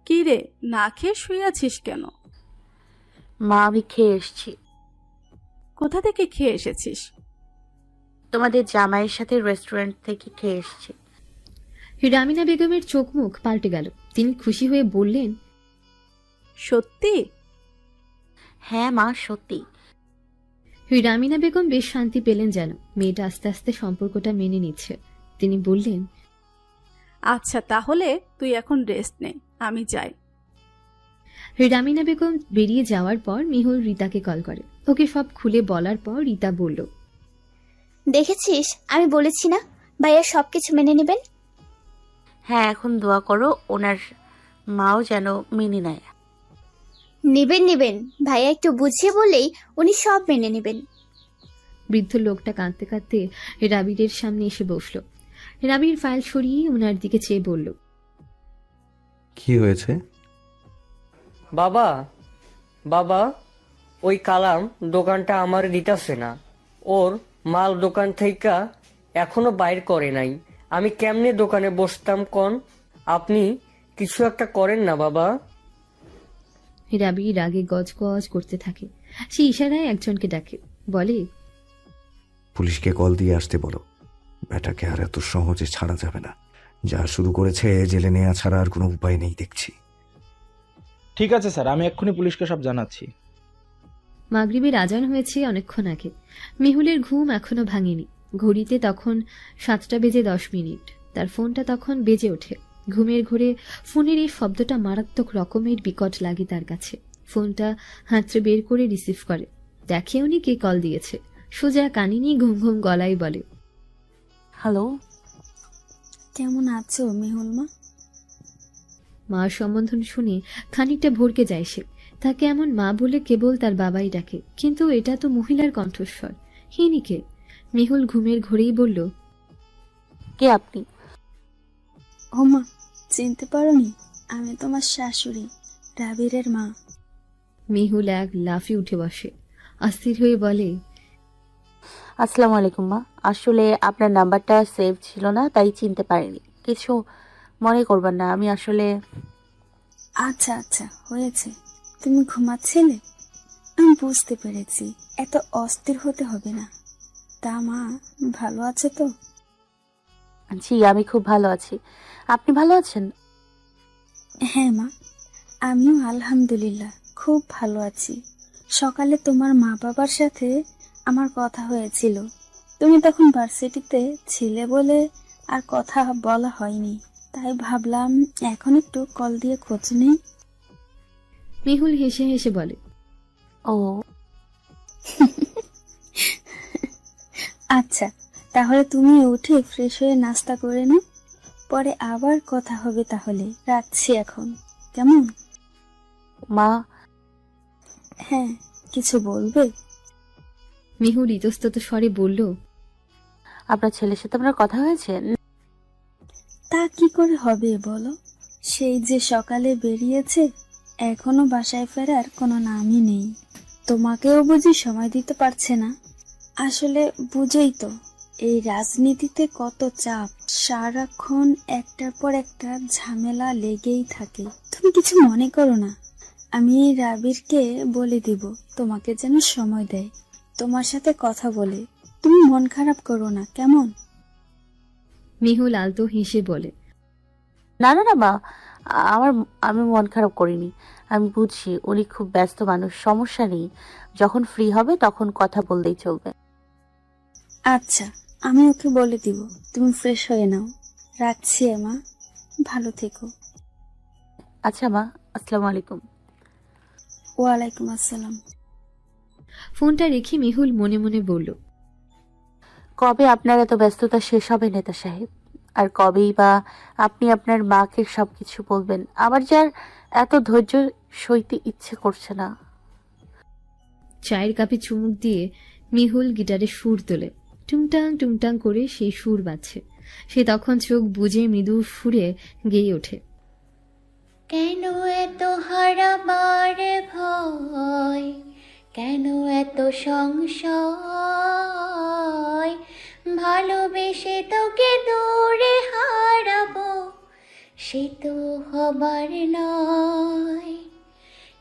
কি রে, না খেয়ে শুয়ে আছিস কেন? মা, আমি খেয়ে এসেছি। কোথা থেকে খেয়ে এসেছিস? তোমাদের জামাইয়ের সাথে রেস্টুরেন্ট থেকে খেয়ে এসেছি। রামিনা বেগমের চোখ মুখ পাল্টে গেল। তিনি খুশি হয়ে বললেন, সত্যি? হ্যাঁ মা, সত্যি। রামিনা বেগম বেশ শান্তি পেলেন যেন। মেয়েটা আস্তে আস্তে সম্পর্কটা মেনে নিচ্ছে। তিনি বললেন, আচ্ছা, তাহলে তুই এখন রেস্ট নে, আমি যাই। রামিনা বেগম বেরিয়ে যাওয়ার পর মিহুল রিতাকে কল করে। ওকে সব খুলে বলার পর রিতা বলল, দেখেছিস, আমি বলেছি না ভাইয়া সবকিছু মেনে নেবেন। হ্যাঁ, এখন দোয়া করো ওনার মাও যেন মেনে নেয়। নেবেন, ভাইয়া একটু বুঝিয়ে বললেই উনি সব মেনে নেবেন। বৃদ্ধ লোকটা কাঁদতে কাঁদতে রাবিরের সামনে এসে বসল। রাবির ফাইল সরিয়ে ওনার দিকে চেয়ে বলল, কি হয়েছে? বাবা বাবা, ওই কালাম দোকানটা আমার দিতেছে না। ওর মাল দোকান থেকে এখনো বাইর করে নাই। আমি কেমনে দোকানে বসতাম কোন? আপনি কিছু একটা করেন না বাবা। রাবি রাগে গজগজ করতে থাকে। সে ইশারায় একজনকে ডাকে, বলে, পুলিশকে কল দিয়ে আসতে বলো। ব্যাটাকে আর এত সহজে ছাড়া যাবে না। যা শুরু করেছে জেলে নেওয়া ছাড়া আর কোনো উপায় নেই দেখছি। ঠিক আছে স্যার, আমি এক্ষুনি পুলিশকে সব জানাচ্ছি। মাগরিবের আজান হয়েছে অনেকক্ষণ আগে। মেহুলের ঘুম এখনো ভাঙেনি। ঘড়িতে তখন 7:10। তার ফোনটা তখন বেজে ওঠে। ঘুমের ঘোরে ফোনের এই শব্দটা মারাত্মক রকমের বিকট লাগে তার কাছে। ফোনটা হাতড়ে বের করে রিসিভ করে। দেখে উনি কে কল দিয়েছে। সোজা কানে নিয়ে ঘুম ঘুম গলায় বলে, হ্যালো। কেমন আছো মেহুল মা? মার সম্বোধন শুনে খানিকটা ভরকে যায় সে। তাকে এমন মা বলে কেবল তার বাবাই ডাকে, কিন্তু এটা তো মহিলার কণ্ঠস্বর। ইনি কে? মেহুল ঘুমের ঘোরেই বলল, কে আপনি? ও মা, চিনতে পারোনি? আমি তোমার শাশুড়ি, রাবিরের মা। মেহুল এক লাফে উঠে বসে। অস্থির হয়ে বলে, আসসালামু আলাইকুম মা। আসলে আপনার নাম্বারটা সেভ ছিল না, তাই চিনতে পারিনি। কিছু মনে করবেন না, আমি আসলে... আচ্ছা আচ্ছা, হয়েছে। তুমি ঘুমাচ্ছিলে, আমি বুঝতে পেরেছি। এত অস্থির হতে হবে না। তা মা, ভালো আছো তো? জি, আমি খুব ভালো আছি। আপনি ভালো আছেন? হ্যাঁ মা, আমিও আলহামদুলিল্লাহ খুব ভালো আছি। সকালে তোমার মা বাবার সাথে আমার কথা হয়েছিল। তুমি তখন ভার্সিটিতে ছিলে বলে আর কথা বলা হয়নি, তাই ভাবলাম এখন একটু কল দিয়ে খোঁজ নেই। মেহুল হেসে হেসে বলে, ও আচ্ছা, তাহলে তুমি উঠে ফ্রেশ হয়ে নাস্তা করে নাও, পরে আবার কথা হবে। তাহলে রাখছি এখন, কেমন? মা। হ্যাঁ, কিছু বলবে? মেহুল ইতস্তত স্বরে বলল, আপনার ছেলের সাথে আপনার কথা হয়েছে? তা কি করে হবে বলো? সেই যে সকালে বেরিয়েছে, এখনো বাসায় ফেরার কোনো নামই নেই। তোমাকেও বুঝি সময় দিতে পারছে না। আসলে বুঝোই তো, এই রাজনীতিতে কত চাপ। সারাক্ষণ একটার পর একটা ঝামেলা লেগেই থাকে। তুমি কিছু মনে করো না, আমি রাবিরকে বলে দিব তোমাকে যেন সময় দেয়, তোমার সাথে কথা বলে। তুমি মন খারাপ করো না, কেমন? মেহুল আলতো হেসে বলে, না না না মা, আমি মন খারাপ করিনি। আমি বুঝছি উনি খুব ব্যস্ত মানুষ, সমস্যা নেই। যখন ফ্রি হবে তখন কথা বললেই চলবে। আচ্ছা, আমি ওকে বলে দিব। তুমি ফ্রেশ হয়ে নাও, রাখছি মা, ভালো থেকো। আচ্ছা মা, আসসালামু আলাইকুম। ওয়ালাইকুম আসসালাম। ফোনটা রেখে মেহুল মনে মনে বলল, কবে আপনার এত ব্যস্ততা শেষ হবে নেতা সাহেব? আর কবেই বা আপনি আপনার মাকে সবকিছু বলবেন? আমার যার এত ধৈর্য সইতে ইচ্ছে করছে না। চায়ের কাপে চুমুক দিয়ে মেহুল গিটারে সুর তোলে। টুংটাং টুংটাং করে সেই সুর বাজছে। সে তখন চোখ বুজে মৃদু সুরে গেয়ে ওঠে, কেন এত হারাবার ভয়, কেন এত সংশয়, ভালোবেসে তোকে দূরে হারাবো, সে তো হবার নয়,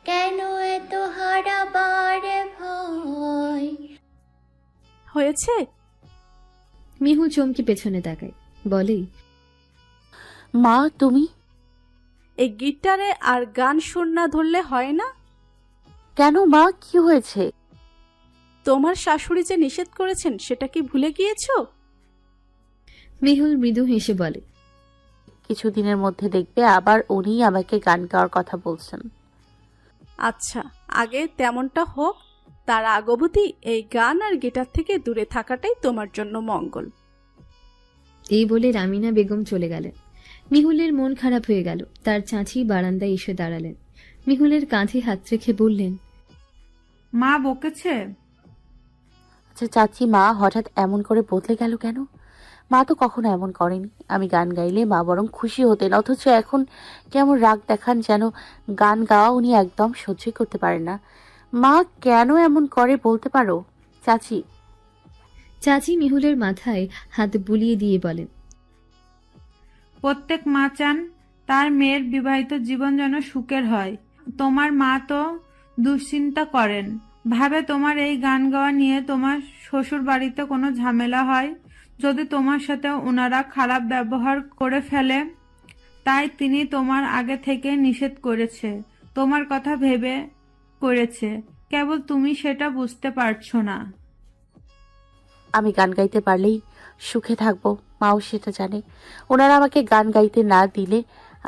কেন এত হারাবার ভয়। হয়েছে? মিহুল চমকে পেছনে তাকায়, বলে, মা তুমি? এই গিটারে আর গান সুর না ধরলে হয় না? কেন মা, কি হয়েছে? তোমার শাশুড়ি যে নিষেধ করেছেন সেটা কি ভুলে গিয়েছো? মিহুল মৃদু হেসে বলে, কিছুদিনের মধ্যে দেখবে আবার উনি আমাকে গান গাওয়ার কথা বলছেন। আচ্ছা, আগে তেমনটা হোক, তার আগবধি এই গান আর গিটার থেকে দূরে থাকাটাই তোমার জন্য মঙ্গল। এই বলে রামিনা বেগম চলে গেলেন। মিহুলের মন খারাপ হয়ে গেল। তার চাচি বারান্দায় এসে দাঁড়ালেন। মিহুলের কাঁধে হাত রেখে বললেন, মা বকেছে? আচ্ছা চাচি, মা হঠাৎ এমন করে বদলে গেল কেন? মা তো কখনো এমন করেনি। আমি গান গাইলে মা বরং খুশি হতেন, অথচ এখন কেমন রাগ দেখান, যেন গান গাওয়া উনি একদম সহ্যই করতে পারেন না। মা কেন এমন করে বলতে পারো চাচি? চাচি মিহুলের মাথায় হাত বুলিয়ে দিয়ে বলেন, প্রত্যেক মা চান তার মেয়ের বিবাহিত জীবন যেন সুখের হয়। তোমার মা তো দুশ্চিন্তা করেন, ভাবে তোমার এই গান গাওয়া নিয়ে তোমার শ্বশুর বাড়িতে কোনো ঝামেলা হয়, যদি তোমার সাথে ওনারা খারাপ ব্যবহার করে ফেলে। তাই তিনি তোমার আগে থেকে নিষেধ করেছে, তোমার কথা ভেবে করেছে, কেবল তুমি সেটা বুঝতে পারছো না। আমি গান গাইতে পারলেই সুখে থাকবো, মাও সেটা জানে। ওনারা আমাকে গান গাইতে না দিলে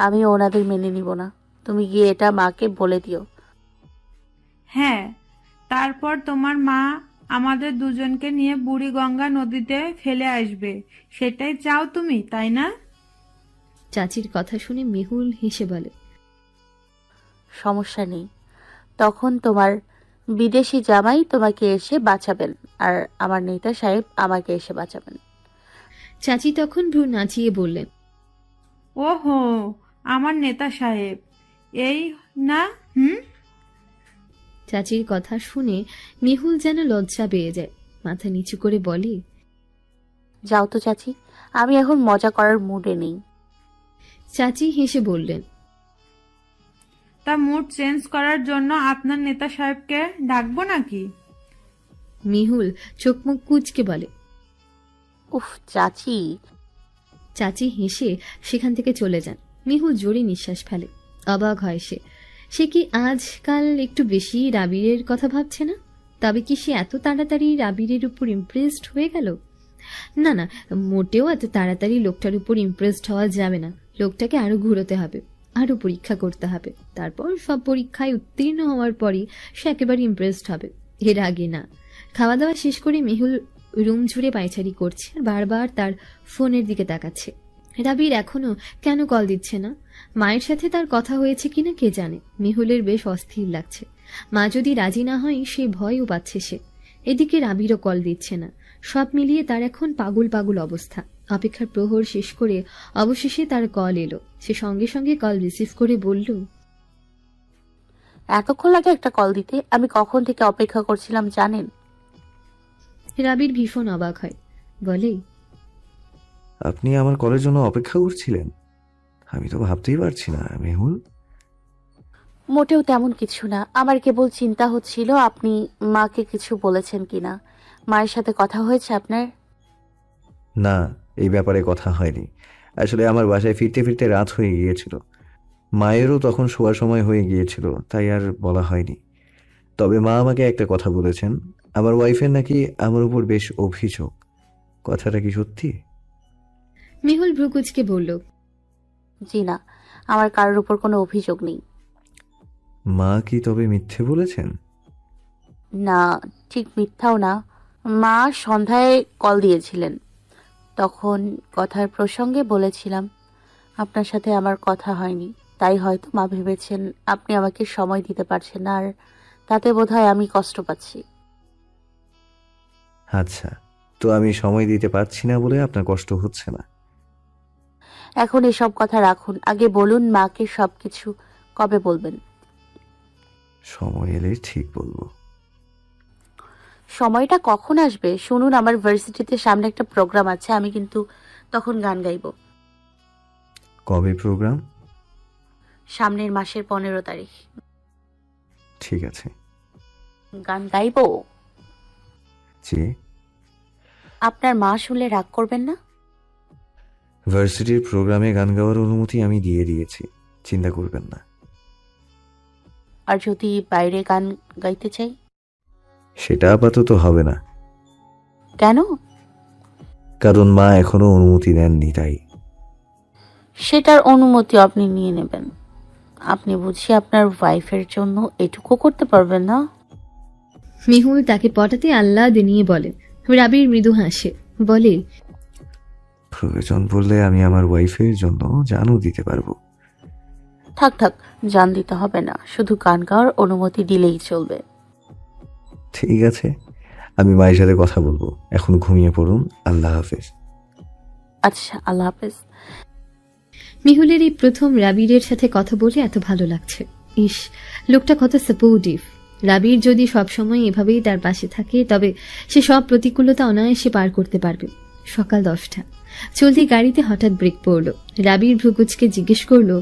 আমি ওনাদের মেনে নিব না। তুমি গিয়ে এটা মাকে বলে দিও। হ্যাঁ, তারপর তোমার মা আমাদের দুজনকে নিয়ে বুড়িগঙ্গা নদীতে ফেলে আসবে, সেটাই চাও তুমি, তাই না? চাচির কথা শুনে মিহুল হেসে বলে, সমস্যা নেই, তখন তোমার বিদেশি জামাই তোমাকে এসে বাঁচাবেন, আর আমার নেতা সাহেব আমাকে এসে বাঁচাবেন। চাচি তখন ভ্রু নাচিয়ে বললেন, ওহো, আমার নেতা সাহেব এই না? চাচির কথা শুনে মিহুল যেন লজ্জা পেয়ে যায়, মাথা নিচু করে বলে, যাও তো চাচি, আমি এখন মজা করার মুডে নেই। চাচি হেসে বললেন, তা মুড চেঞ্জ করার জন্য আপনার নেতা সাহেবকে ডাকবো নাকি? মিহুল চোখ মুখ কুঁচকে বলে। উফ চাচি। চাচি হেসে সেখান থেকে চলে যান। মিহুল জোরে নিঃশ্বাস ফেলে। অবাক হয় সে। সে কি আজকাল একটু বেশি রাবিরের কথা ভাবছে না? তবে কি সে এত তাড়াতাড়ি রাবিরের উপর ইমপ্রেসড হয়ে গেল? না না, মোটেও এত তাড়াতাড়ি লোকটার উপর ইমপ্রেসড হওয়া যাবে না। লোকটাকে আরো ঘুরোতে হবে, আরো পরীক্ষা করতে হবে। তারপর সব পরীক্ষায় উত্তীর্ণ হওয়ার পরই সে একেবারে ইমপ্রেসড হবে, এর আগে না। খাওয়া দাওয়া শেষ করে মেহুল রুম জুড়ে পায়চারি করছে আর বারবার তার ফোনের দিকে তাকাচ্ছে। রাবির এখনো কেন কল দিচ্ছে না? মায়ের সাথে তার কথা হয়েছে কিনা কে জানে। মেহুলের বেশ অস্থির লাগছে। মা যদি রাজি না হয় সে ভয়ও পাচ্ছে সে। এদিকে রাবিরও কল দিচ্ছে না। সব মিলিয়ে তার এখন পাগল পাগল অবস্থা। অপেক্ষার প্রহর শেষ করে অবশেষে তার কল এলো। সে সঙ্গে সঙ্গে কল রিসিভ করে বলল, এতক্ষণ লাগে একটা কল দিতে? আমি কখন থেকে অপেক্ষা করছিলাম জানেন? রাবির ভীষণ অবাক হয়, বলে, আপনি আমার কলের জন্য অপেক্ষা করছিলেন? আমি তো ভাবতেই পারছি না মেহুল। মোটেও তেমন কিছু না, আমার কেবল চিন্তা হচ্ছিল আপনি মাকে কিছু বলেছেন কিনা। মায়ের সাথে কথা হয়েছে আপনার? না, এই ব্যাপারে কথা হয়নি। আসলে আমার বাসায় ফিরতে ফিরতে রাত হয়ে গিয়েছিল। মায়েরও তখন শোয়ার সময় হয়ে গিয়েছিল, তাই আর বলা হয়নি। তবে মা আমাকে একটা কথা বলেছেন, আমার ওয়াইফের নাকি আমার উপর বেশ অভিযোগ। কথাটা কি সত্যি? মেহুল ভ্রুকুচকে বলল, জি না, আমার কারোর উপর কোনো অভিযোগ নেই। মা কি তবে মিথ্যে বলেছেন? না, ঠিক মিথ্যাও না। মা সন্ধ্যায় কল দিয়েছিলেন, তখন কথার প্রসঙ্গে বলেছিলাম আপনার সাথে আমার কথা হয়নি, তাই হয়তো মা ভেবেছেন আপনি আমাকে সময় দিতে পারছেন না, আর তাতে বোধহয় আমি কষ্ট পাচ্ছি। আচ্ছা, তো আমি সময় দিতে পারছি না বলে আপনার কষ্ট হচ্ছে না? এখন এসব কথা রাখুন, আগে বলুন মাকে সবকিছু কবে বলবেন? সময় এলে ঠিক বলবো। সময়টা কখন আসবে শুনুন, আমার ভার্সিটিতে সামনে একটা প্রোগ্রাম আছে, আমি কিন্তু তখন গান গাইবো। কবে প্রোগ্রাম? সামনের মাসের 15 তারিখ। ঠিক আছে। গান গাইবো? জি। আপনার মা শুনলে রাগ করবেন না? ভার্সিটির প্রোগ্রামে গান গাওয়ার অনুমতি আমি দিয়ে দিয়েছি, চিন্তা করবেন না। আর যদি বাইরে গান গাইতে চাই? সেটা আপাতত হবে না, কেন? কারণ মা এখনো অনুমতি দেননি তাই। সেটার অনুমতি আপনি নিয়ে নেবেন। আপনি বুঝি আপনার ওয়াইফের জন্য এটুকু করতে পারবেন না? মিহুল তাকে পটাতে আহ্লাদ নিয়ে বলে। রাবির মৃদু হাসে, বলে, প্রয়োজন পড়লে আমি আমার ওয়াইফের জন্য জানও দিতে পারবো। থাক থাক, জান দিতে হবে না, শুধু গান গাওয়ার অনুমতি দিলেই চলবে। ঠিক আছে, আমি মায়ের সাথে কথা বলবো। এখন ঘুমিয়ে পড়ুন। আল্লাহ হাফেজ। আচ্ছা, আল্লাহ হাফেজ। মিহুলের এই প্রথম রাবিরের সাথে কথা বলে এত ভালো লাগছে। ইস, লোকটা কত সাপোর্টিভ। রাবির যদি সবসময় এভাবেই তার পাশে থাকে তবে সে সব প্রতিকূলতা অনায়াসে পার করতে পারবে। সকাল 10টা, চলতি গাড়িতে হঠাৎ ব্রেক পড়ল। রাবির ভ্রুকুচকে জিজ্ঞেস করলো,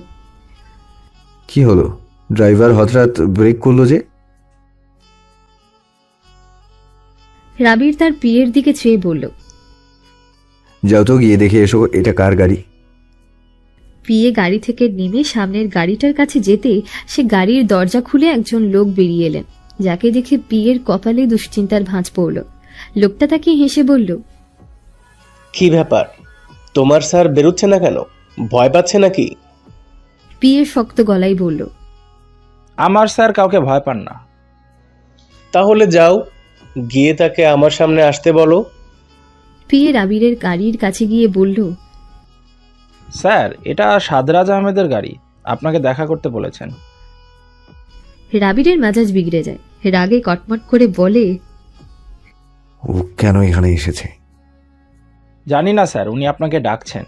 কি হলো? ড্রাইভার হঠাৎ ব্রেক করলো যে? রাবির তার পিয়ের দিকে চেয়ে বলল, যাও তো গিয়ে দেখে এসো এটা কার গাড়ি। পিয়ে গাড়ি থেকে নেমে সামনের গাড়িটার কাছে যেতে সে গাড়ির দরজা খুলে একজন লোক বেরিয়ে এলেন, যাকে দেখে পিয়ের কপালে দুশ্চিন্তার ভাঁজ পড়ল। লোকটা তাকে হেসে বলল, কি ব্যাপার, তোমার স্যার বেরোচ্ছে না কেন? ভয় পাচ্ছে নাকি? পিয়ে শক্ত গলায় বলল, আমার স্যার কাউকে ভয় পান না। তাহলে যাও, গিয়ে তাকে আমার সামনে আসতে বলো। পিয়ে রাবিরের গাড়ির কাছে গিয়ে বলল, স্যার, এটা সাদরাজ আহমেদের গাড়ি, আপনাকে দেখা করতে বলেছেন। রাবিরের মেজাজ বিগড়ে যায়। রাগে কটমট করে বলে, ও কেন এখানে এসেছে? জানি না স্যার, উনি আপনাকে ডাকছেন।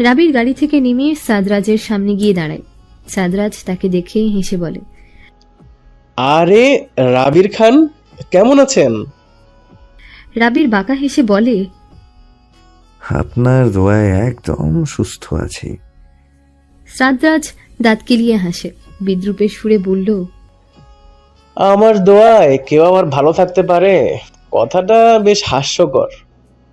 রাবির গাড়ি থেকে নেমে সাদরাজের সামনে গিয়ে দাঁড়ায়। সাদরাজ তাকে দেখে হেসে বলে, আরে রাবির খান, কেমন আছেন? রাবির বাঁকা হেসে বলে, আপনার দোয়ায় একদম সুস্থ আছি। সাদরাজ দাঁত কেলিয়ে হাসে, বিদ্রুপের সুরে বলল, আমার দোয়ায় কেউ আবার ভালো থাকতে পারে? কথাটা বেশ হাস্যকর।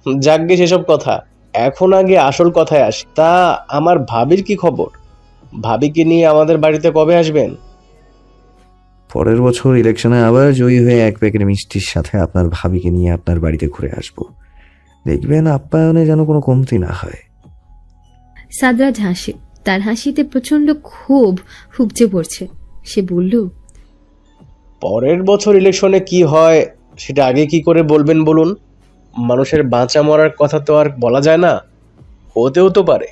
যাকগে সেসব কথা, এখন আগে আসল কথায় আসি। তা আমার ভাবির কি খবর? ভাবিকে নিয়ে আমাদের বাড়িতে কবে আসবেন? পরের বছর ইলেকশনে আবার জয়ী হয়ে এক প্যাকেট মিষ্টির সাথে আপনার ভাবিকে নিয়ে আপনার বাড়িতে ঘুরে আসবো। দেখবেন আপ্যায়নে যেন কোনো কমতি না হয়। সাদরাজ হাসে, তার হাসিতে প্রচন্ড ক্ষোভ হুবচে পড়ছে। সে বলল, পরের বছর ইলেকশনে কি হয় সেটা আগে কি করে বলবেন বলুন? মানুষের বাঁচা মরার কথা তো আর বলা যায় না। হতেও তো পারে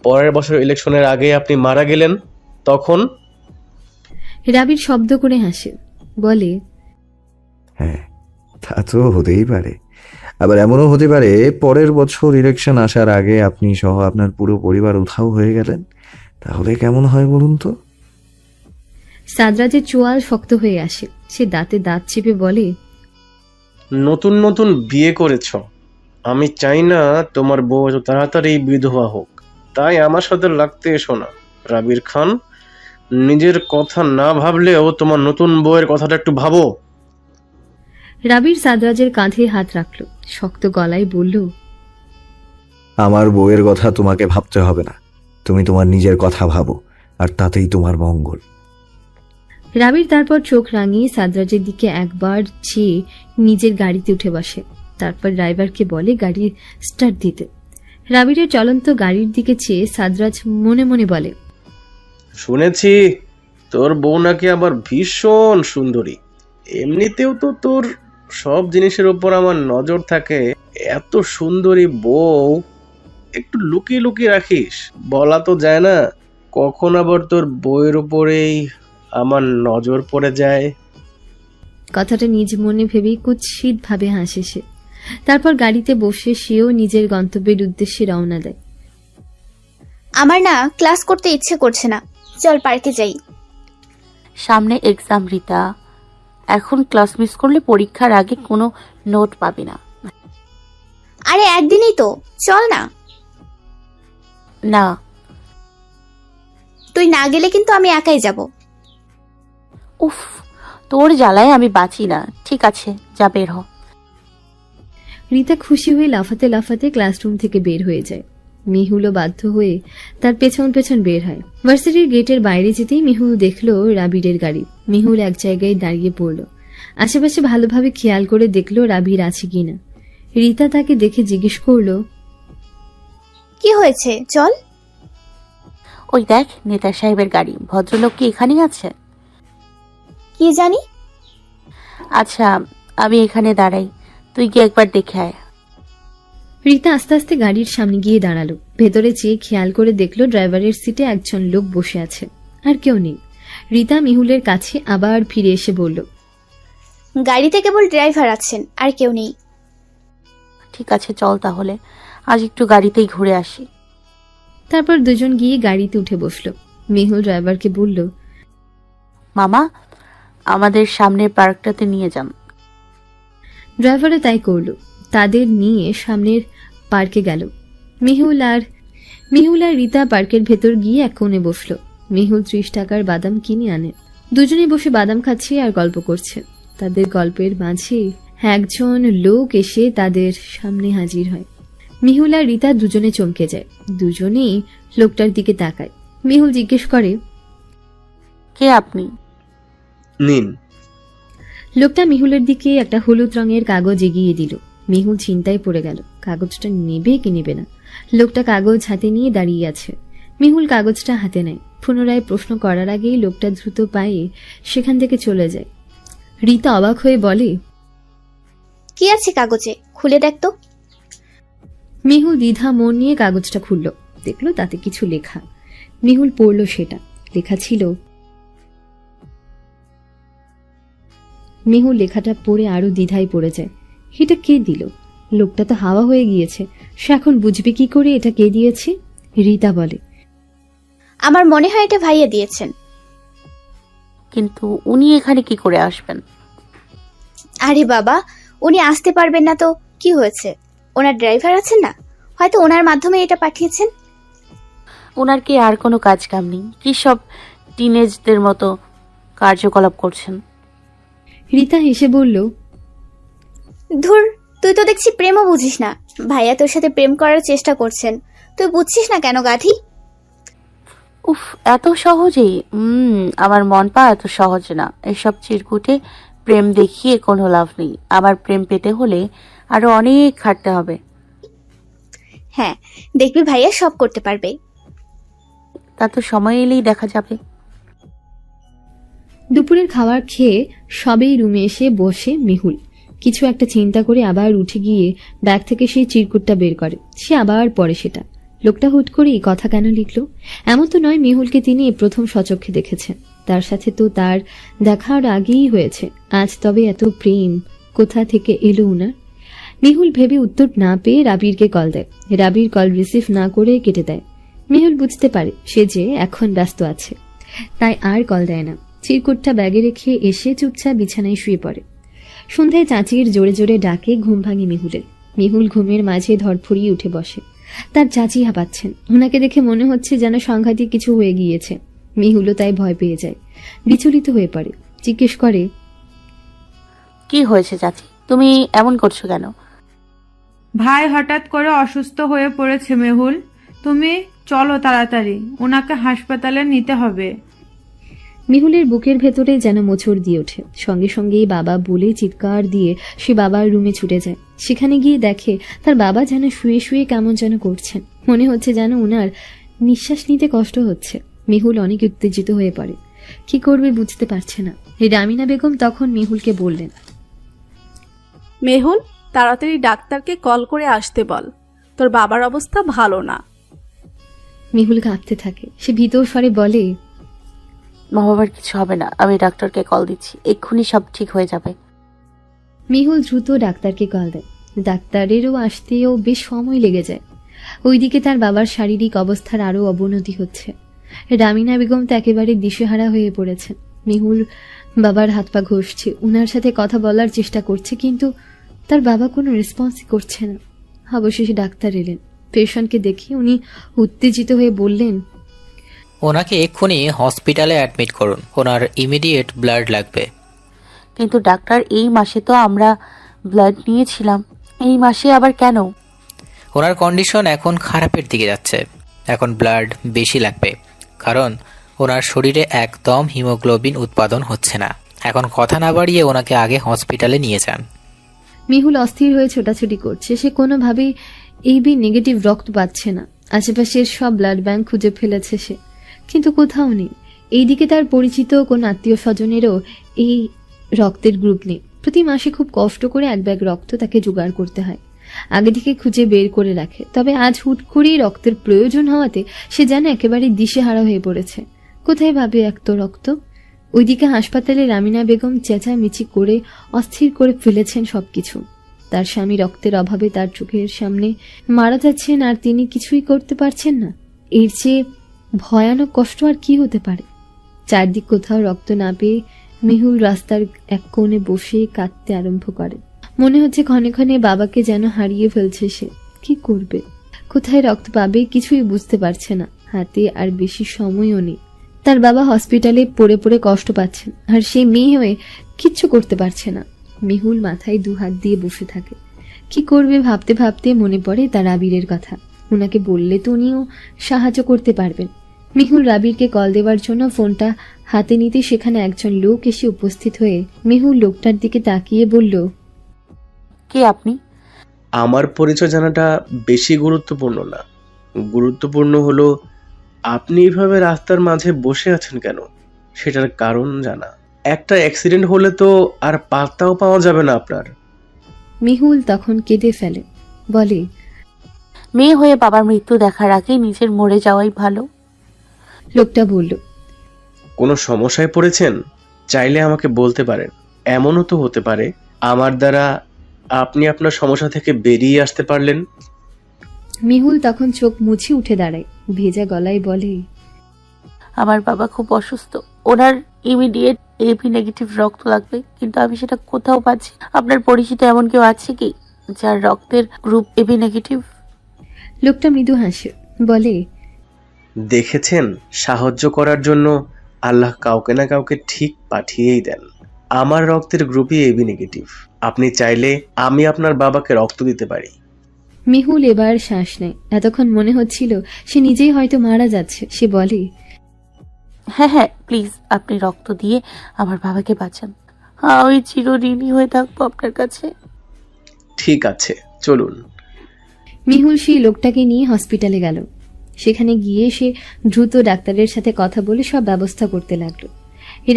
পরের বছর ইলেকশনের আগে আপনি মারা গেলেন, তখন? রাবির শব্দ করে হাসে, বলে, হ্যাঁ, তা তো হতেই পারে। আবার এমনও হতে পারে পরের বছর ইলেকশন আসার আগে আপনি সহ আপনার পুরো পরিবার উধাও হয়ে গেলেন। তাহলে কেমন হয় বলুন তো? সাদরাজের চোয়াল শক্ত হয়ে আসে। সে দাঁতে দাঁত চেপে বলে, নতুন নতুন বিয়ে করেছ, আমি চাই না তোমার বউ এত তাড়াতাড়ি বিধবা হোক। তাই আমার সাথে লাগতে এসো না। রাবির খান, নিজের কথা না ভাবলেও তোমার নতুন বউয়ের কথাটা একটু ভাবো। রাবির সাদরাজের কাঁধে হাত রাখল, শক্ত গলায় বলল, আমার বউয়ের কথা তোমাকে ভাবতে হবে না, তুমি তোমার নিজের কথা ভাবো, আর তাতেই তোমার মঙ্গল। রাবির তারপর চোখ রাঙিয়ে সাদরাজের দিকে একবার চেয়ে নিজের গাড়িতে উঠে বসে। তারপর ড্রাইভারকে বলে গাড়ি স্টার্ট দিতে। রাবিরের চলন্ত গাড়ির দিকে চেয়ে সাদরাজ মনে মনে বলে, শুনেছি তোর বউ নাকি আবার ভীষণ সুন্দরী। এমনিতেও তো তোর সব জিনিসের উপর আমার নজর থাকে, এত সুন্দরী বউ একটু লুকিয়ে লুকিয়ে রাখিস। বলা তো যায় না কখন আবার তোর বউয়ের উপরেই আমার নজর পড়ে যায়। কথাটা নিজ মনে ভেবেই কুৎসিত ভাবে হাসে সে। তারপর গাড়িতে বসে সেও নিজের গন্তব্যের উদ্দেশ্যে রওনা দেয়। আমার না ক্লাস করতে ইচ্ছে করছে না, চল পার্কে যাই। সামনে এক্সাম রিতা, এখন ক্লাস মিস করলে পরীক্ষার আগে কোনো নোট পাবি না। আরে একদিনই তো, চল না। না, তুই না গেলে কিন্তু আমি একাই যাব। উফ, তোর জ্বালায় আমি বাঁচি না। ঠিক আছে, যা বের হ। রিতা খুশি হয়ে লাফাতে লাফাতে ক্লাসরুম থেকে বের হয়ে যায়। মিহুলও বাধ্য হয়ে তার পেছন পেছন বের হয়। ভার্সিটির গেটের বাইরে যেতেই মিহুল দেখলো রাবিরের গাড়ি। মিহুল এক জায়গায় দাঁড়িয়ে পড়ল। আশেপাশে ভালোভাবে খেয়াল করে দেখলো রাবির আছে কিনা। রিতা তাকে দেখে জিজ্ঞেস করলো, কি হয়েছে, চল। ওই দেখ, নেতা সাহেবের গাড়ি। ভদ্রলোক কি এখানেই আছে? কি জানি। আচ্ছা, আমি এখানে দাঁড়াই, তুই গিয়ে একবার দেখে আয়। রিতা আস্তে আস্তে গাড়ির সামনে গিয়ে দাঁড়ালো। ভেতরে চেয়ে খেয়াল করে দেখলো ড্রাইভারের সিটে একজন লোক বসে আছে, আর কেউ নেই। রিতা মিহুলের কাছে আবার ফিরে এসে বলল, গাড়িতে কেবল ড্রাইভার আছেন, আর কেউ নেই। ঠিক আছে, চল তাহলে আজ একটু গাড়িতেই ঘুরে আসি। তারপর দুজন গিয়ে গাড়িতে উঠে বসলো। মিহুল ড্রাইভারকে বলল, মামা, আমাদের সামনের পার্কটাতে নিয়ে যান। ড্রাইভারে তাই করলো। তাদের নিয়ে সামনের পার্কে গেল। মিহুল আর রিতা পার্কের ভেতর গিয়ে এক কোণে বসলো। মিহুল 30 টাকার বাদাম কিনে আনে। দুজনে বসে বাদাম খাচ্ছে আর গল্প করছে। তাদের গল্পের মাঝে একজন লোক এসে তাদের সামনে হাজির হয়। মিহুল আর রিতা দুজনে চমকে যায়। দুজনেই লোকটার দিকে তাকায়। মিহুল জিজ্ঞেস করে, কে আপনি? নিন। লোকটা মিহুলের দিকে একটা হলুদ রঙের কাগজ এগিয়ে দিল। মিহুল চিন্তায় পড়ে গেল, কাগজটা নেবে কি নেবে না। লোকটা কাগজ হাতে নিয়ে দাঁড়িয়ে আছে। মিহুল কাগজটা হাতে নেয়। পুনরায় প্রশ্ন করার আগেই লোকটা দ্রুত পায়ে সেখান থেকে চলে যায়। রিতা অবাক হয়ে বলে, কি আছে কাগজে, খুলে দেখ তো। মিহুল দ্বিধা মন নিয়ে কাগজটা খুলল। দেখলো তাতে কিছু লেখা। মিহুল পড়ল সেটা। লেখা ছিল, মিহুল লেখাটা পড়ে আরো দ্বিধায় পড়ে যায়। এটা কে দিল? লোকটা তো হাওয়া হয়ে গিয়েছে। সে এখন বুঝবে কি করে এটা কে দিয়েছে? রিতা বলে, আমার মনে হয় এটা ভাইয়া দিয়েছেন। কিন্তু উনি এখানে কি করে আসবেন? আরে বাবা, উনি আসতে পারবেন না তো কি হয়েছে? ওনার ড্রাইভার আছেন না, হয়তো ওনার মাধ্যমে এটা পাঠিয়েছেন। ওনার কি আর কোনো কাজ কাম নেই? কি সব টিনেজদের মতো কার্যকলাপ করছেন? রিতা হেসে বলল, ধুর, তুই তো দেখছি প্রেমও বুঝিস না। ভাইয়া তোর সাথে প্রেম করার চেষ্টা করছেন, তুই বুঝছিস না কেন গাধি? উফ, এত সহজেই? আমার মন পা এত সহজ না। এসব চিরকুটে প্রেম দেখিয়ে কোনো লাভ নেই। আবার প্রেম পেতে হলে আরো অনেক খাটতে হবে। হ্যাঁ, দেখবি ভাইয়া সব করতে পারবে। তা তো সময় এলেই দেখা যাবে। দুপুরের খাবার খেয়ে সবেই রুমে এসে বসে মিহুল কিছু একটা চিন্তা করে আবার উঠে গিয়ে ব্যাগ থেকে সেই চিরকুটটা বের করে। সে আবার পড়ে সেটা। লোকটা হুট করে এই কথা কেন লিখলো? এমন তো নয় মিহুলকে তিনি প্রথম সচক্ষে দেখেছেন। তার সাথে তো তার দেখার আগেই হয়েছে। আজ তবে এত প্রেম কোথা থেকে এলো উনার? মিহুল ভেবে উত্তর না পেয়ে রাবিরকে কল দেয়। রাবির কল রিসিভ না করে কেটে দেয়। মিহুল বুঝতে পারে সে যে এখন ব্যস্ত আছে, তাই আর কল দেয় না। চিরকুটটা ব্যাগে রেখে এসে চুপচাপ বিছানায় শুয়ে পড়ে। সন্ধ্যায় চাচির জোরে জোরে ডাকে ঘুম ভাঙে মিহুলের। মিহুল ঘুমের মাঝে ধরফড়িয়ে উঠে বসে। তার চাচি হাঁপাচ্ছেন। ওনাকে দেখে মনে হচ্ছে যেন সাংঘাতিক কিছু হয়ে গিয়েছে। মিহুলও তাই ভয় পেয়ে যায়, বিচলিত হয়ে পড়ে। জিজ্ঞেস করে, কি হয়েছে চাচি, তুমি এমন করছো কেন? ভাই হঠাৎ করে অসুস্থ হয়ে পড়েছে মেহুল, তুমি চলো তাড়াতাড়ি, ওনাকে হাসপাতালে নিতে হবে। মিহুলের বুকের ভেতরে যেন মোচড় দিয়ে ওঠে। সঙ্গে সঙ্গেই বাবা বলে চিৎকার দিয়ে সে বাবার রুমে ছুটে যায়। সেখানে গিয়ে দেখে তার বাবা যেন শুয়ে শুয়ে কেমন যেন করছেন। মনে হচ্ছে যেন ওনার নিঃশ্বাস নিতে কষ্ট হচ্ছে। মিহুল অনেক উত্তেজিত হয়ে পড়ে। কি করবে বুঝতে পারছে না। রামিনা বেগম তখন মিহুলকে বললেন, মেহুল, তাড়াতাড়ি ডাক্তারকে কল করে আসতে বল, তোর বাবার অবস্থা ভালো না। মিহুল কাঁপতে থাকে। সে ভীত স্বরে বলে, মা বাবার কিছু হবে না, আমি ডাক্তারকে কল দিচ্ছি, এক্ষুনি সব ঠিক হয়ে যাবে। মিহুল দ্রুত ডাক্তারকে কল দেয়। ডাক্তারেরও আসতেও বেশ সময় লেগে যায়। ওইদিকে তার বাবার শারীরিক অবস্থার আরও অবনতি হচ্ছে। রামিনা বেগম তো একেবারে দিশেহারা হয়ে পড়েছেন। মিহুল বাবার হাত পা ঘষছে, উনার সাথে কথা বলার চেষ্টা করছে, কিন্তু তার বাবা কোনো রেসপন্সই করছে না। অবশেষে ডাক্তার এলেন। পেশেন্টকে দেখে উনি উত্তেজিত হয়ে বললেন, ওনাকে এক্ষুনি হসপিটালে অ্যাডমিট করুন, ওনার ইমিডিয়েট ব্লাড লাগবে। কিন্তু ডাক্তার, এই মাসে তো আমরা ব্লাড নিয়েছিলাম, এই মাসে আবার কেন? ওনার কন্ডিশন এখন খারাপের দিকে যাচ্ছে, এখন ব্লাড বেশি লাগবে, কারণ ওনার শরীরে একদম হিমোগ্লোবিন উৎপাদন হচ্ছে না। এখন কথা না বাড়িয়ে ওনাকে আগে হসপিটালে নিয়ে যান। মিহুল অস্থির হয়ে ছোটাছুটি করছে। সে কোনোভাবেই এবি নেগেটিভ রক্ত পাচ্ছে না। আশেপাশের সব ব্লাড ব্যাংক খুঁজে ফেলেছে সে, কিন্তু কোথাও নেই। এইদিকে তার পরিচিত কোন আত্মীয় স্বজনেরও এই রক্তের গ্রুপ নেই। প্রতি মাসে খুব কষ্ট করে এক ব্যাগ রক্ত তাকে জোগাড় করতে হয়, আগে থেকে খুঁজে বের করে রাখে। তবে আজ হুট করেই রক্তের প্রয়োজন হওয়াতে সে যেন একেবারে দিশেহারা হয়ে পড়েছে। কোথায় পাবে এত রক্ত? ওইদিকে হাসপাতালে রামিনা বেগম চেঁচামেচি করে অস্থির করে ফেলেছেন সবকিছু। তার স্বামী রক্তের অভাবে তার চোখের সামনে মারা যাচ্ছেন, আর তিনি কিছুই করতে পারছেন না। এর চেয়ে ভয়ানক কষ্ট আর কি হতে পারে? চারদিক কোথাও রক্ত না পেয়ে মেহুল রাস্তার এক কোণে বসে কাঁদতে আরম্ভ করে। মনে হচ্ছে ক্ষণে ক্ষণে বাবাকে যেন হারিয়ে ফেলছে সে। কি করবে, কোথায় রক্ত পাবে কিছুই বুঝতে পারছে না। হাতে আর বেশি সময়ও নেই। তার বাবা হসপিটালে পড়ে পড়ে কষ্ট পাচ্ছেন, আর সে মেয়ে হয়ে কিচ্ছু করতে পারছে না। মেহুল মাথায় দু হাত দিয়ে বসে থাকে। কি করবে ভাবতে ভাবতে মনে পড়ে তার আবিরের কথা। ওনাকে বললে তো উনিও সাহায্য করতে পারবেন। মেহুল রাবিরকে কল দেওয়ার জন্য ফোনটা হাতে নিতে সেখানে একজন লোক এসে উপস্থিত হয়ে মেহুল লোকটার দিকে তাকিয়ে বলল, কে আপনি? আমার পরিচয় জানাটা বেশি গুরুত্বপূর্ণ না, গুরুত্বপূর্ণ হলো আপনি এইভাবে রাস্তার মাঝে বসে আছেন কেন, সেটার কারণ জানা। একটা অ্যাক্সিডেন্ট হলে তো আর পাত্তাও পাওয়া যাবে না আপনার। মেহুল তখন কেঁদে ফেলে, বলে, মেয়ে হয়ে বাবার মৃত্যু দেখার আগে নিজের মরে যাওয়াই ভালো। লোকটা বলল, কোনো সমস্যায় পড়েছেন? চাইলে আমাকে বলতে পারেন। এমনও তো হতে পারে আমার দ্বারা আপনি আপনার সমস্যা থেকে বেরিয়ে আসতে পারলেন। মেহুল তখন চোখ মুছে উঠে দাঁড়ায়, ভেজা গলায় বলে, আমার বাবা খুব অসুস্থ, ওনার ইমিডিয়েট এবি নেগেটিভ রক্ত লাগবে, কিন্তু আমি সেটা কোথাও পাচ্ছি। আপনার পরিচিত এমন কেউ আছে কি যার রক্তের গ্রুপ এবি নেগেটিভ? লোকটা মৃদু হাসে, বলে, দেখেছেন, সাহায্য করার জন্য আল্লাহ কাউকে না কাউকে ঠিক পাঠিয়েই দেন। আমার রক্তের গ্রুপই এবি নেগেটিভ। আপনি চাইলে আমি আপনার বাবাকে রক্ত দিতে পারি। মেহুল এবার শ্বাস নেয়। এতক্ষণ মনে হচ্ছিল সে নিজেই হয়তো মারা যাচ্ছে। সে বলে, হ্যাঁ হ্যাঁ, প্লিজ আপনি রক্ত দিয়ে আমার বাবাকে বাঁচান। আমি চিরঋণী হয়ে থাকবো আপনার কাছে। ঠিক আছে, চলুন। মেহুল সেই লোকটাকে নিয়ে হসপিটালে গেল। সেখানে গিয়ে সে দ্রুত ডাক্তারের সাথে কথা বলে সব ব্যবস্থা করতে লাগলো।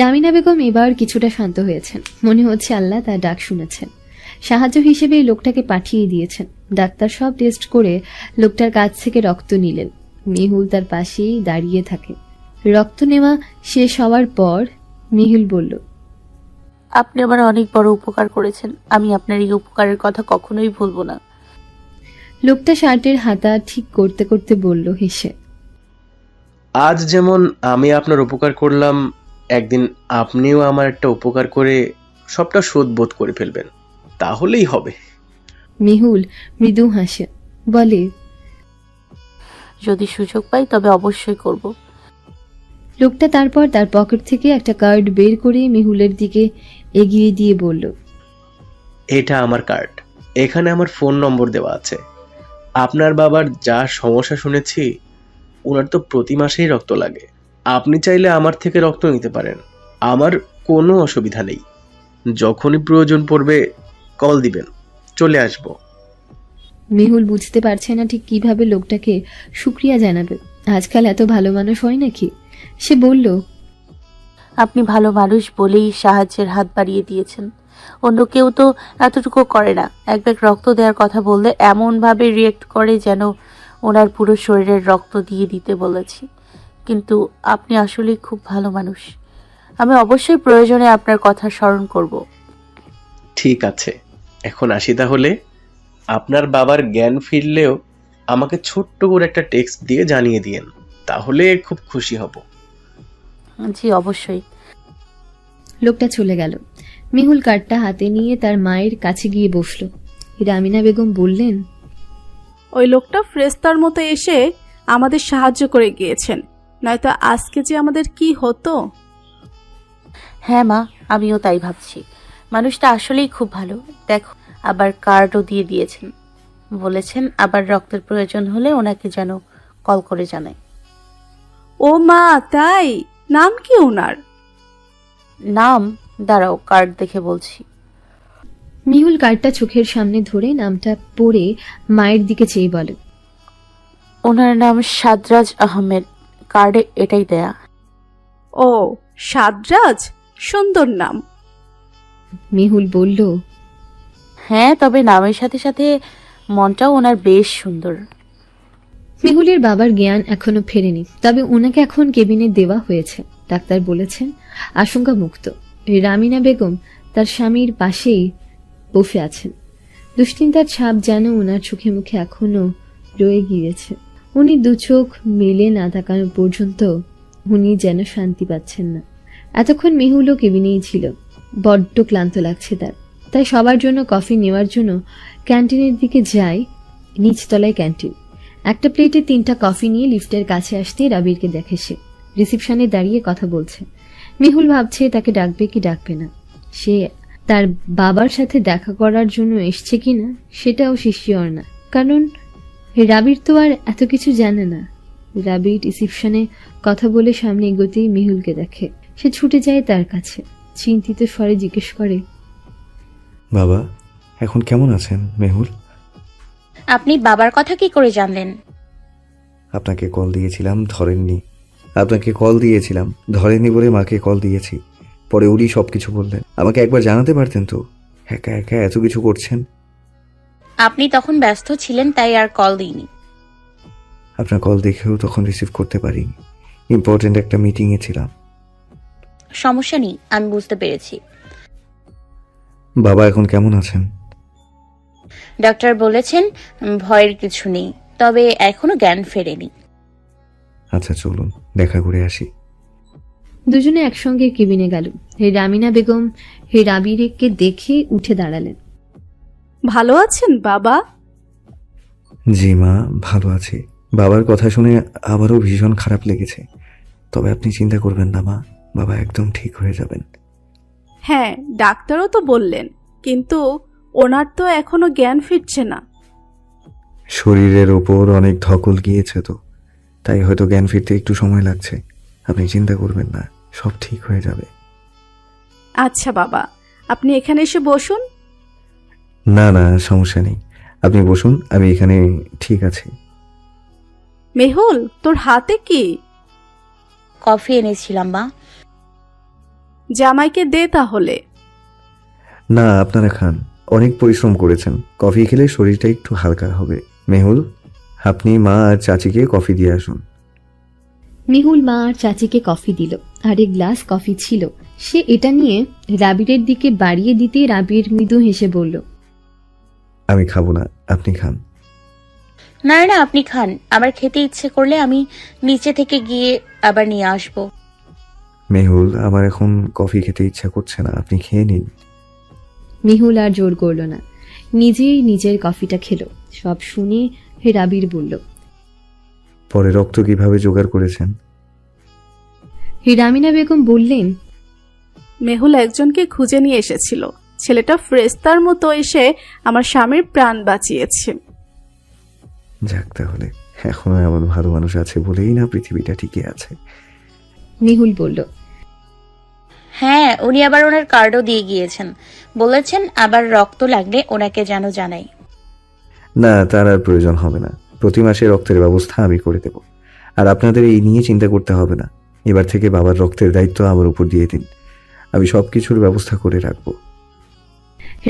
রামিনা বেগম এবার কিছুটা শান্ত হয়েছেন। মনে হচ্ছে আল্লাহ তার ডাক শুনেছেন। সাহায্য হিসেবে এই লোকটাকে পাঠিয়ে দিয়েছেন। ডাক্তার সব টেস্ট করে লোকটার কাছ থেকে রক্ত নিলেন। মেহুল তার পাশেই দাঁড়িয়ে থাকে। রক্ত নেওয়া শেষ হওয়ার পর মেহুল বলল, আপনি আমার অনেক বড় উপকার করেছেন, আমি আপনার এই উপকারের কথা কখনোই ভুলবো না। লোকটা শার্টের হাতা ঠিক করতে করতে বলল হেসে, আজ যেমন আমি আপনার উপকার করলাম, একদিন আপনিও আমার একটা উপকার করে সবটা শোধ বোধ করে ফেলবেন, তাহলেই হবে। মেহুল মৃদু হাসে, বলে, যদি সুযোগ পাই তবে অবশ্যই করব। লোকটা তারপর তার পকেট থেকে একটা কার্ড বের করে মেহুলের দিকে এগিয়ে দিয়ে বলল, এটা আমার কার্ড, এখানে আমার ফোন নম্বর দেওয়া আছে। আপনার বাবার যা সমস্যা শুনেছি, ওনার তো প্রতি মাসেই রক্ত লাগে। আপনি চাইলে আমার থেকে রক্ত নিতে পারেন, আমার কোনো অসুবিধা নেই। যখনই প্রয়োজন পড়বে কল দিবেন, চলে আসব। মেহুল বুঝতে পারছে না ঠিক কিভাবে লোকটাকে শুক্রিয়া জানাবে। আজকাল এত ভালো মানুষ হয় নাকি? সে বলল, আপনি ভালো মানুষ বলেই সাহায্যের হাত বাড়িয়ে দিয়েছেন, অন্য কেউ তো এতটুকু করে না। এক ব্যাগ রক্ত দেওয়ার কথা বললে এমনভাবে রিয়েক্ট করে যেন ওনার পুরো শরীরের রক্ত দিয়ে দিতে বলেছি। কিন্তু আপনি আসলেই খুব ভালো মানুষ, আমি অবশ্যই প্রয়োজনে আপনার কথা স্মরণ করব। ঠিক আছে, এখন আসি তাহলে। আপনার বাবার জ্ঞান ফিরলেও আমাকে ছোট্ট করে একটা টেক্সট দিয়ে জানিয়ে দিয়েন, তাহলে খুব খুশি হব। জি অবশ্যই। লোকটা চলে গেল। মেহুল কার্ডটা হাতে নিয়ে তার মায়ের কাছে গিয়ে বসল। রামিনা বেগম বললেন, ওই লোকটা ফ্রেস্তার মতো এসে আমাদের সাহায্য করে গিয়েছেন। নয়তো আজকে যে আমাদের কি হতো। হ্যাঁ মা, আমিও তাই ভাবছি। মানুষটা আসলেই খুব ভালো। দেখো, আবার কার্ডও দিয়ে দিয়েছেন। বলেছেন আবার রক্তের প্রয়োজন হলে ওনাকে যেন কল করে জানায়। ও মা, তাই? নাম কি ওনার? নাম? দাঁড়াও, কার্ড দেখে বলছি। মিহুল কার্ডটা চোখের সামনে ধরে নামটা পড়ে মায়ের দিকে চেয়ে বলে, ওনার নাম সাদরাজ আহমেদ। কার্ডে এটাই দেয়া। ও, সাদরাজ, সুন্দর নাম। মিহুল বলল, হ্যাঁ, তবে নামের সাথে সাথে মনটাও ওনার বেশ সুন্দর। মিহুলের বাবার জ্ঞান এখনো ফেরেনি, তবে ওনাকে এখন কেবিনে দেওয়া হয়েছে। ডাক্তার বলেছেন আশঙ্কা মুক্ত। রামিনা বেগম তার স্বামীর পাশেই বসে আছেন। দুশ্চিন্তার ছাপ যেন ওনার চোখে মুখে এখনো রয়ে গিয়েছে। উনি দু চোখ মেলে না তাকানো পর্যন্ত উনি যেন শান্তি পাচ্ছেন না। এতক্ষণ মেহুলও কেবিনেই ছিল। বড্ড ক্লান্ত লাগছে তার, তাই সবার জন্য কফি নেওয়ার জন্য ক্যান্টিনের দিকে যায়। নিচতলায় ক্যান্টিন। একটা প্লেটে 3টা কফি নিয়ে লিফটের কাছে আসতে রাবিরকে দেখে সে রিসেপশনে দাঁড়িয়ে কথা বলছে। মেহুল ভাবছে তাকে ডাকবে কি ডাকবে না। সে তার বাবার সাথে দেখা করার জন্য এসছে কিনা সেটাও সে শিওর না, কারণ রাবির তো আর এত কিছু জানে না। রাবির রিসেপশনে কথা বলে সামনে এগোতেই মেহুলকে দেখে। সে ছুটে যায় তার কাছে, চিন্তিত স্বরে জিজ্ঞেস করে, বাবা, এখন কেমন আছেন মেহুল? আপনি বাবার কথা কি করে জানলেন? আপনাকে কল দিয়েছিলাম, ধরেননি। আপনাকে কল দিয়েছিলাম, ধরেননি বলে মাকে কল দিয়েছি। পরে উনি সব কিছু বললেন। আমাকে একবার জানাতে পারতেন তো, একা একা এত কিছু করছেন। আপনি তখন ব্যস্ত ছিলেন তাই আর কল দিইনি। আপনার কল দেখেও তখন রিসিভ করতে পারিনি। ইম্পর্টেন্ট একটা মিটিংয়ে ছিলাম। সমস্যা নেই, আমি বুঝতে পেরেছি। বাবা এখন কেমন আছেন? ডক্টর বলেছেন ভয়ের কিছু নেই, তবে এখনো জ্ঞান ফেরেনি। আচ্ছা, চলুন দেখা করে আসি। দুজনে একসঙ্গে কেবিনে গেল। রামিনা বেগম রাবিরকে দেখে উঠে দাঁড়ালেন। ভালো আছেন বাবা? জি মা, ভালো আছি। বাবার কথা শুনে আবারও ভীষণ খারাপ লেগেছে। তবে আপনি চিন্তা করবেন না মা, বাবা একদম ঠিক হয়ে যাবেন। হ্যাঁ, ডাক্তারও তো বললেন, কিন্তু ওনার তো এখনো জ্ঞান ফিরছে না। শরীরের ওপর অনেক ধকল গিয়েছে তো, তাই হয়তো জ্ঞান ফিরতে একটু সময় লাগছে। আপনি চিন্তা করবেন না, সব ঠিক হয়ে যাবে। আচ্ছা বাবা, আপনি এখানে এসে বসুন। না না, সমস্যা নেই, আপনি বসুন, আমি এখানে ঠিক আছি। মেহুল, তোর হাতে কি? কফি এনেছিলাম মা। জামাইকে দে তাহলে। না, আপনারা খান, অনেক পরিশ্রম করেছেন। কফি খেলে শরীরটা একটু হালকা হবে। মেহুল, আপনি মা আর চাচিকে কফি দিয়ে আসুন। মিহুল মা আর চাচিকে কফি দিল। আর এক গ্লাস কফি ছিল, সে এটা নিয়ে রাবিরের দিকে বাড়িয়ে দিতে রাবির মৃদু হেসে বলল, আমি খাবো না, আপনি খান। না না, আপনি খান। আবার খেতে ইচ্ছে করলে আমি নিচে থেকে গিয়ে আবার নিয়ে আসবো। মেহুল, আমার এখন কফি খেতে ইচ্ছা করছে না, আপনি খেয়ে নিন। মিহুল আর জোর করল না, নিজেই নিজের কফিটা খেলো। সব শুনে রাবির বলল, পরে রক্ত কিভাবে জোগাড় করেছেন? রামিনা বেগম বললেন, মেহুল একজনকে খুঁজে নিয়ে এসেছিল। ছেলেটা ফ্রেস্তার মতো এসে আমার স্বামীর প্রাণ বাঁচিয়েছে। যাক, তাহলে এখনো এমন ভালো মানুষ আছে বলেই না পৃথিবীটা টিকে আছে। মিহুল বলল, হ্যাঁ, উনি আবার ওনার কার্ডও দিয়ে গিয়েছেন। বলেছেন আবার রক্ত লাগলে ওনাকে যেন জানাই। না, তার আর প্রয়োজন হবে না। প্রতি মাসে রক্তের ব্যবস্থা আমি করে দেব। আর আপনাদের এই নিয়ে চিন্তা করতে হবে না। এবার থেকে বাবার রক্তের দায়িত্ব আমার উপর দিয়ে দিন, আমি সবকিছুর ব্যবস্থা করে রাখবো।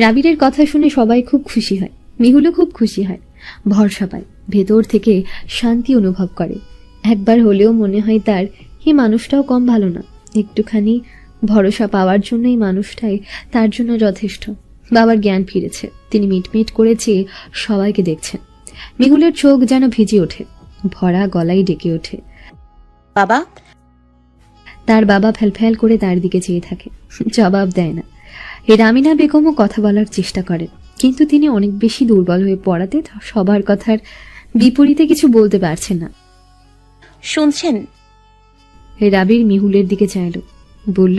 রাবিরের কথা শুনে সবাই খুব খুশি হয়। মিহুলও খুব খুশি হয়, ভরসা পায়, ভেতর থেকে শান্তি অনুভব করে। একবার হলেও মনে হয় তার এই মানুষটাও কম ভালো না। একটুখানি ভরসা পাওয়ার জন্য এই মানুষটাই তার জন্য যথেষ্ট। বাবার জ্ঞান ফিরেছে, তিনি মিটমিট করে চেয়ে সবাইকে দেখছেন। মিহুলের চোখ যেন ভিজে ওঠে, ভরা গলায় ডেকে ওঠে, বাবা। তার বাবা ফ্যালফ্যাল করে তার দিকে চেয়ে থাকে, জবাব দেয় না। রামিনা বেগমও কথা বলার চেষ্টা করেন, কিন্তু তিনি অনেক বেশি দুর্বল হয়ে পড়াতে সবার কথার বিপরীতে কিছু বলতে পারছেন না। শুনছেন? রাবির মিহুলের দিকে চাইল, বলল,